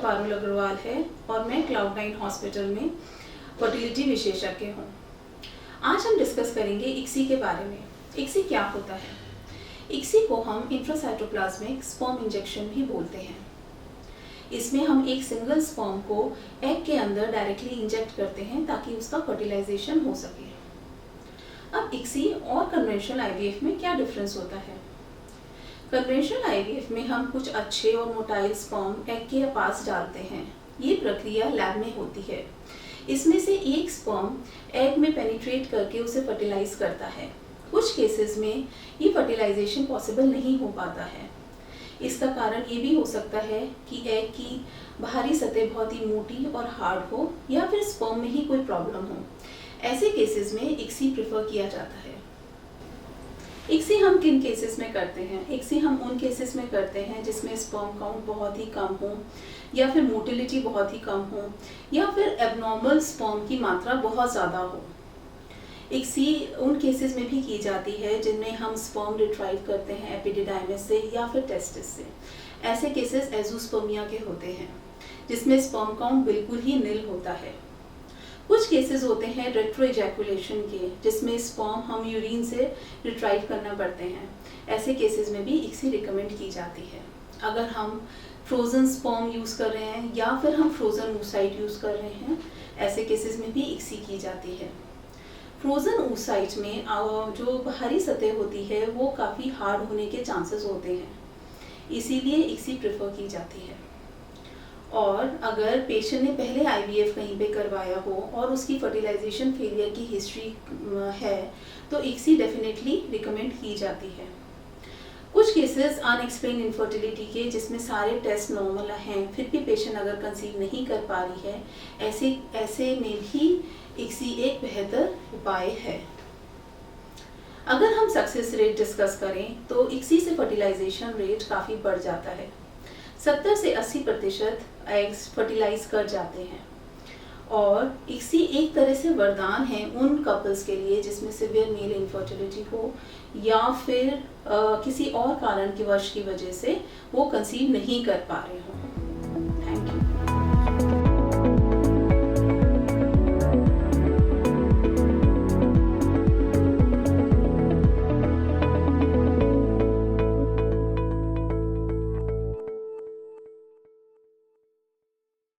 पारुल अग्रवाल है और मैं क्लाउड9 हॉस्पिटल में फर्टिलिटी विशेषज्ञ हूँ। आज हम डिस्कस करेंगे इक्सी के बारे में। इक्सी क्या होता है? इक्सी को हम इंट्रासाइटोप्लाज्मिक स्पर्म इंजेक्शन भी बोलते हैं। इसमें हम एक सिंगल स्पर्म को एग के अंदर डायरेक्टली इंजेक्ट करते हैं ताकि उसका फर्टिलाइजेशन हो सके। अब इक्सी और कन्वेंशनल आईवीएफ में क्या डिफरेंस होता है? कन्वेंशनल आईवीएफ में हम कुछ अच्छे और मोटाइल स्पर्म एग के पास डालते हैं। ये प्रक्रिया लैब में होती है। इसमें से एक स्पर्म एग में पेनिट्रेट करके उसे फर्टिलाइज करता है। कुछ केसेस में ये फर्टिलाइजेशन पॉसिबल नहीं हो पाता है। इसका कारण ये भी हो सकता है कि एग की बाहरी सतह बहुत ही मोटी और हार्ड हो या फिर स्पर्म में ही कोई प्रॉब्लम हो। ऐसे केसेस में इक्सी प्रेफर किया जाता है। इक्सी हम किन केसेस में करते हैं? इक्सी हम उन केसेस में करते हैं जिसमें स्पर्म काउंट बहुत ही कम हो या फिर मोटिलिटी बहुत ही कम हो या फिर एबनॉर्मल स्पर्म की मात्रा बहुत ज़्यादा हो। इक्सी उन केसेस में भी की जाती है जिनमें हम स्पर्म रिट्राइव करते हैं एपिडिडाइमिस से या फिर टेस्टिस से। ऐसे केसेस एजोस्पर्मिया के होते हैं जिसमें स्पर्म काउंट बिल्कुल ही निल होता है। कुछ केसेस होते हैं रेट्रो इजैकुलेशन के जिसमें स्पर्म हम यूरिन से रिट्राइव करना पड़ते हैं। ऐसे केसेस में भी इक्सी रिकमेंड की जाती है। अगर हम फ्रोज़न स्पर्म यूज़ कर रहे हैं या फिर हम फ्रोज़न oocyte यूज़ कर रहे हैं, ऐसे केसेस में भी इक्सी की जाती है। फ्रोज़न oocyte में जो बाहरी सतह होती है वो काफ़ी हार्ड होने के चांसेस होते हैं, इसीलिए इक्सी प्रेफर की जाती है। और अगर पेशेंट ने पहले आईवीएफ कहीं पे करवाया हो और उसकी फर्टिलाइजेशन फेलियर की हिस्ट्री है तो इक्सी डेफिनेटली रिकमेंड की जाती है। कुछ केसेस अनएक्सप्लेन्ड इनफर्टिलिटी के जिसमें सारे टेस्ट नॉर्मल हैं फिर भी पेशेंट अगर कंसीव नहीं कर पा रही है, ऐसे में भी इक्सी एक बेहतर उपाय है। अगर हम सक्सेस रेट डिस्कस करें तो इक्सी से फर्टिलाइजेशन रेट काफ़ी बढ़ जाता है। 70 से 80% एग्स फर्टिलाइज कर जाते हैं और इक्सी एक तरह से वरदान है उन कपल्स के लिए जिसमें सिवियर मेल इनफर्टिलिटी हो या फिर किसी और कारण की वजह से वो कंसीव नहीं कर पा रहे हों।